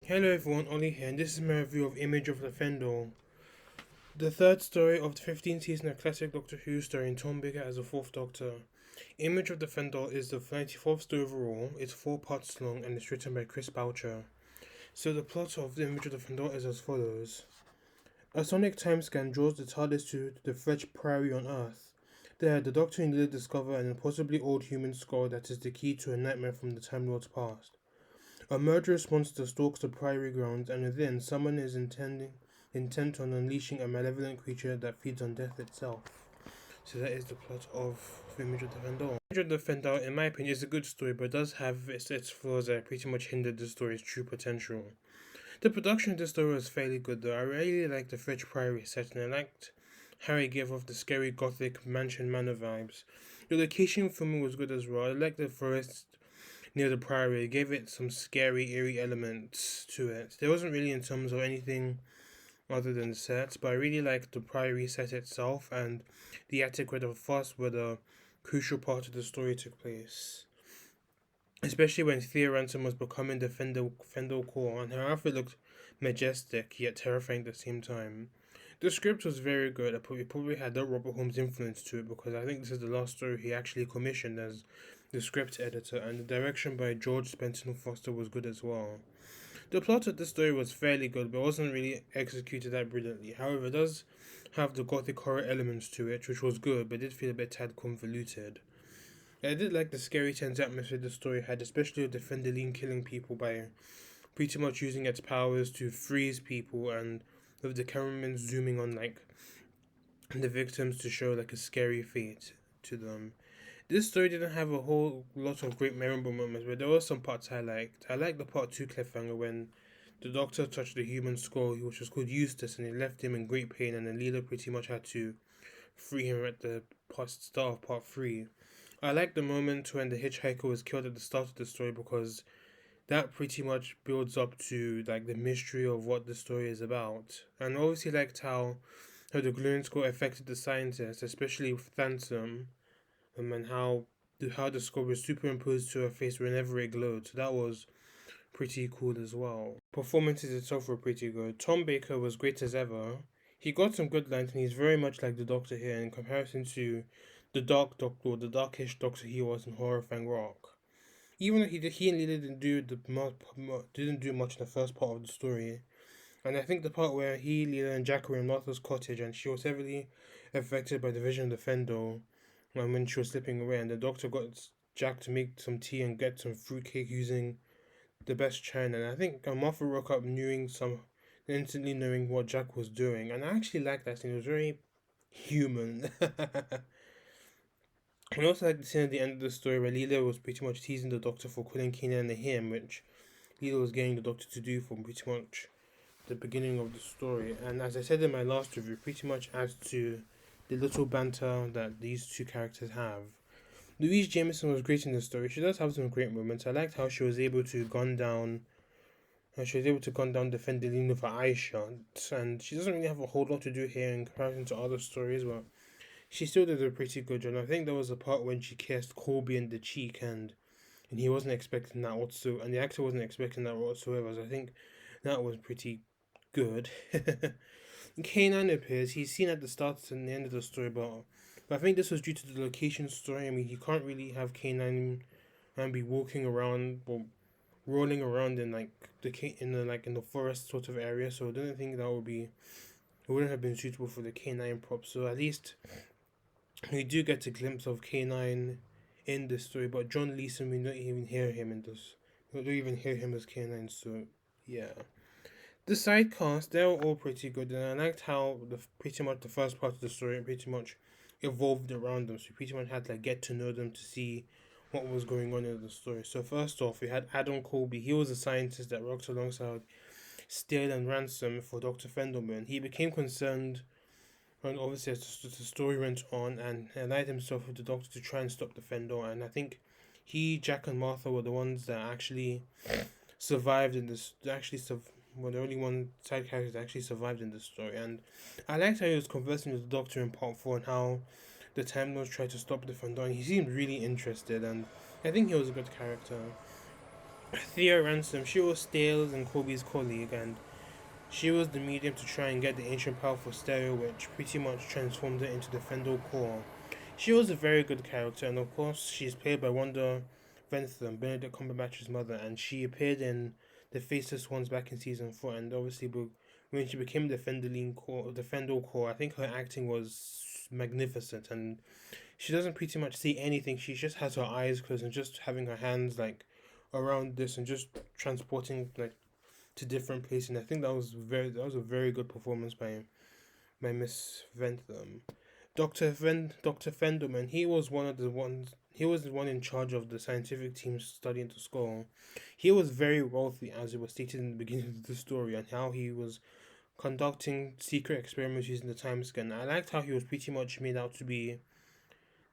Hello everyone, Oli here, and this is my review of Image of the Fendahl, the third story of the 15th season of classic Doctor Who, starring Tom Baker as the fourth Doctor. Image of the Fendahl is the 94th story overall, it's 4 parts long, and it's written by Chris Boucher. So the plot of the Image of the Fendahl is as follows. A sonic time scan draws the TARDIS to the French Priory on Earth. There, the Doctor and Lily discover an impossibly old human skull that is the key to a nightmare from the Time Lord's past. A murderous monster stalks the priory grounds, and within, someone is intent on unleashing a malevolent creature that feeds on death itself. So that is the plot of Image of the Fendahl. Image of the Fendahl, in my opinion, is a good story, but does have its flaws that pretty much hindered the story's true potential. The production of the story was fairly good, though. I really liked the French priory setting. I liked how it gave off the scary gothic mansion manor vibes. The location filming was good as well. I liked the forest near the priory. It gave it some scary, eerie elements to it. There wasn't really in terms of anything other than the sets, but I really liked the priory set itself and the attic where the fuss where the crucial part of the story took place. Especially when Thea Ransom was becoming the Fendahl core, and her outfit looked majestic yet terrifying at the same time. The script was very good. It probably had that Robert Holmes influence to it because I think this is the last story he actually commissioned as the script editor, and the direction by George Spencer Foster was good as well. The plot of the story was fairly good, but wasn't really executed that brilliantly. However, it does have the gothic horror elements to it, which was good, but did feel a bit tad convoluted. I did like the scary tense atmosphere the story had, especially with the Fendahl killing people by pretty much using its powers to freeze people, and with the cameraman zooming on like the victims to show like a scary fate to them. This story didn't have a whole lot of great memorable moments, but there were some parts I liked. I liked the part 2 cliffhanger when the Doctor touched the human skull, which was called Eustace, and it left him in great pain, and then Leela pretty much had to free him at the start of part 3. I liked the moment when the hitchhiker was killed at the start of the story because that pretty much builds up to like the mystery of what the story is about. And obviously liked how the glowing skull affected the scientists, especially with Thansum, and how the skull was superimposed to her face whenever it glowed. So that was pretty cool as well. Performances itself were pretty good. Tom Baker was great as ever. He got some good lines, and he's very much like the Doctor here in comparison to the Dark Doctor, or the darkish Doctor he was in Horrifying Rock. Even though he and Leela didn't do much in the first part of the story, and I think the part where he, Leela, and Jack were in Martha's cottage, and she was heavily affected by the vision of the Fendahl, and when she was slipping away, and the Doctor got Jack to make some tea and get some fruitcake using the best china. And I think Martha woke up instantly knowing what Jack was doing, and I actually liked that scene. It was very human. And also like the scene at the end of the story where Leela was pretty much teasing the Doctor for calling Keenan a him, which Leela was getting the Doctor to do from pretty much the beginning of the story. And as I said in my last review, pretty much adds to the little banter that these two characters have. Louise Jameson was great in the story. She does have some great moments. I liked how she was able to gun down the Fendelino for eye shot, and she doesn't really have a whole lot to do here in comparison to other stories, but she still did a pretty good job. I think there was a part when she kissed Colby in the cheek, and he wasn't expecting that whatsoever, and the actor wasn't expecting that whatsoever. So I think that was pretty good. K9 appears. He's seen at the start and the end of the story, but I think this was due to the location story. I mean, you can't really have K9 and be walking around or rolling around in the forest sort of area. So I don't think it wouldn't have been suitable for the K9 prop. So at least we do get a glimpse of K9 in this story, but John Leeson, we don't even hear him in this. We don't even hear him as K9. So yeah. The side cast, they were all pretty good, and I liked how pretty much the first part of the story pretty much evolved around them. So we pretty much had to get to know them to see what was going on in the story. So first off, we had Adam Colby. He was a scientist that worked alongside Steele and Ransom for Dr. Fendelman. He became concerned, and obviously as the story went on, and allied himself with the Doctor to try and stop the Fendahl. And I think he, Jack, and Martha were the ones that actually survived in this. Were the only one side characters that actually survived in this story. And I liked how he was conversing with the Doctor in part 4 and how the Time Lords tried to stop the Fendahl. He seemed really interested, and I think he was a good character. Thea Ransom, she was Stales and Kobe's colleague, and she was the medium to try and get the ancient powerful stereo, which pretty much transformed her into the Fendahl core. She was a very good character, and of course, she's played by Wanda Ventham, Benedict Cumberbatch's mother, and she appeared in The Faceless Ones back in season 4, and obviously, when she became the Fendahl core, I think her acting was magnificent, and she doesn't pretty much see anything. She just has her eyes closed and just having her hands like around this and just transporting like to different places. And I think that was a very good performance by Miss Ventham. Dr. Fendelman, he was the one in charge of the scientific team studying the skull. He was very wealthy, as it was stated in the beginning of the story, and how he was conducting secret experiments using the time scan. I liked how he was pretty much made out to be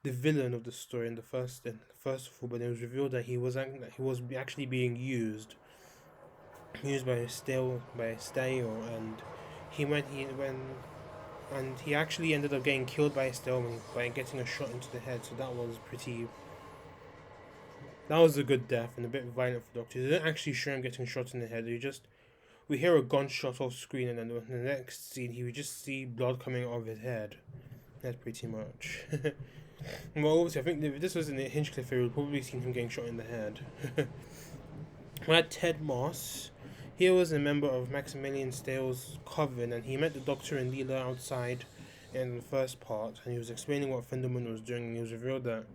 the villain of the story in the first of all, but it was revealed that he was actually being used by Estelle, and he when and he actually ended up getting killed by Estelle by getting a shot into the head. So that was a good death and a bit violent for Doctor. They didn't actually show him getting shot in the head. We hear a gunshot off screen, and then in the next scene we just see blood coming out of his head. That's pretty much. Well, obviously, I think if this was in the Hinchcliffe area, we'd probably seen him getting shot in the head. We had Ted Moss. He was a member of Maximilian Stale's coven, and he met the Doctor and Leela outside in the first part, and he was explaining what Fendelman was doing, and he was revealed that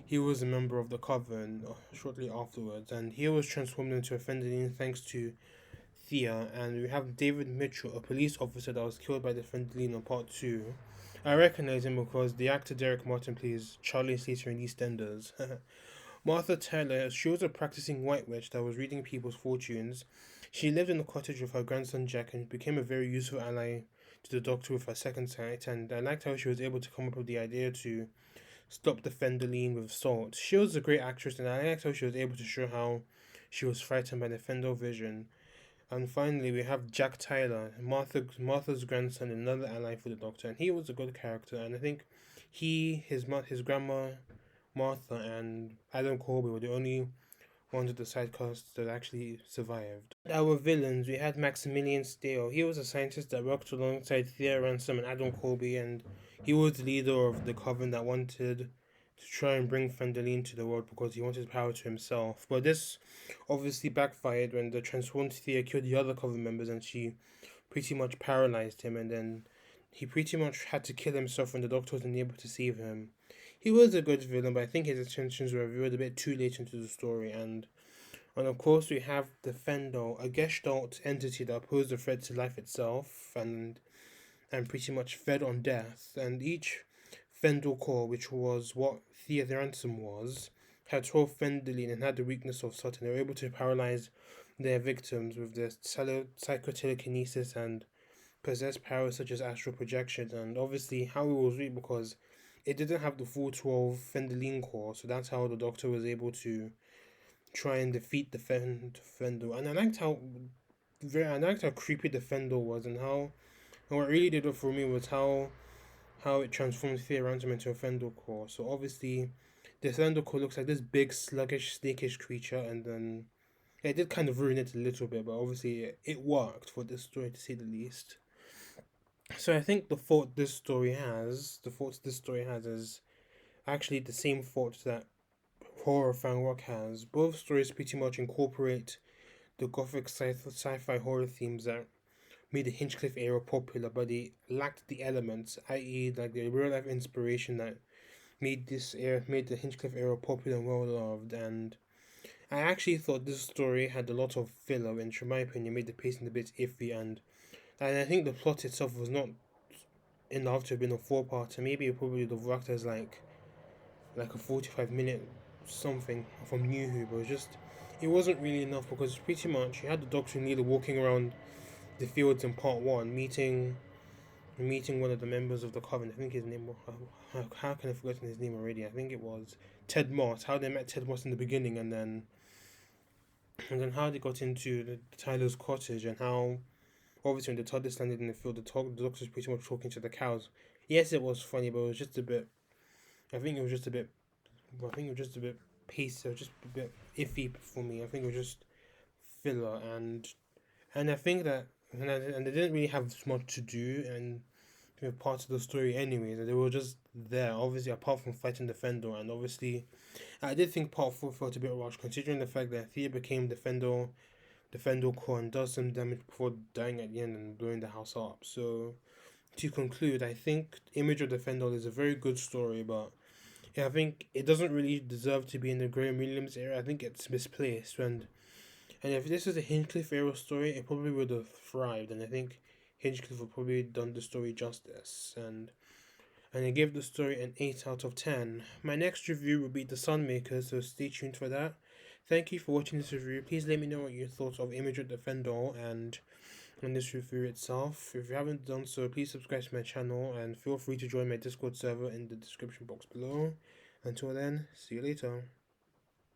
he was a member of the coven shortly afterwards, and he was transformed into a Fendaline thanks to Thea, and we have David Mitchell, a police officer that was killed by the Fendaline in part 2. I recognize him because the actor Derek Martin plays Charlie Slater in EastEnders. Martha Taylor, she was a practicing white witch that was reading people's fortunes. She lived in a cottage with her grandson Jack and became a very useful ally to the Doctor with her second sight, and I liked how she was able to come up with the idea to stop the Fendaline with salt. She was a great actress, and I liked how she was able to show how she was frightened by the Fendahl vision. And finally, we have Jack Tyler, Martha's grandson, another ally for the Doctor, and he was a good character. And I think his grandma, Martha, and Adam Colby were the only ones of the side casts that actually survived. Our villains, we had Maximilian Stale. He was a scientist that worked alongside Thea Ransom and Adam Colby, and he was the leader of the coven that wanted to try and bring Fendaline to the world because he wanted power to himself. But this obviously backfired when the transformed Thea killed the other coven members and she pretty much paralyzed him, and then he pretty much had to kill himself when the Doctor wasn't able to save him. He was a good villain, but I think his intentions were revealed a bit too late into the story, and of course, we have the Fendahl, a Gestalt entity that posed a threat to life itself and pretty much fed on death. And each Fendahl core, which was what Thea the Ransom was, had 12 Fendaline and had the weakness of Sut, and they were able to paralyze their victims with their psychotelekinesis and possess powers such as astral projection. And obviously, how it was weak because it didn't have the full 12 Fendaline core, so that's how the Doctor was able to try and defeat the Fendahl. And I liked how creepy the Fendahl was, and what really did it for me was how it transformed Fear Ransom into a Fendahl core. So obviously, the Fendahl core looks like this big, sluggish, snakish creature, and then it did kind of ruin it a little bit, but obviously it worked for this story to say the least. So I think the faults this story has is actually the same faults that horror fan rock has. Both stories pretty much incorporate the gothic sci-fi horror themes that made the Hinchcliffe era popular, but they lacked the elements, i.e., like the real life inspiration that made the Hinchcliffe era popular and well loved. And I actually thought this story had a lot of filler, which, in my opinion, made the pacing a bit iffy. And I think the plot itself was not enough to have been a four-parter. Maybe it probably would have worked as like a 45-minute something from New Who, but it wasn't really enough because pretty much you had the Doctor and Leela walking around the fields in part one, meeting one of the members of the Coven. I think his name. How can I forget his name already? I think it was Ted Moss. How they met Ted Moss in the beginning, and then how they got into Tyler's cottage, and how obviously when the TARDIS landed in the field, the Doctor's pretty much talking to the cows. Yes, it was funny, but it was just a bit. I think it was just a bit. I think it was just a bit pace was just a bit iffy for me. I think it was just filler, and I think that and they didn't really have much to do and parts of the story anyway. That they were just there, obviously apart from fighting the Fendahl, and obviously I did think part four felt a bit rushed considering the fact that Thea became the Fendahl core and does some damage before dying at the end and blowing the house up. So to conclude, I think Image of the Fendahl is a very good story, but yeah, I think it doesn't really deserve to be in the Graham Williams era. I think it's misplaced, and if this is a Hinchcliffe era story, it probably would have thrived, and I think Hinchcliffe would probably done the story justice, and I gave the story an 8 out of 10. My next review will be The Sunmaker, so stay tuned for that. Thank you for watching this review. Please let me know what you thought of Image of the Fendahl and this review itself. If you haven't done so, please subscribe to my channel and feel free to join my Discord server in the description box below. Until then, see you later.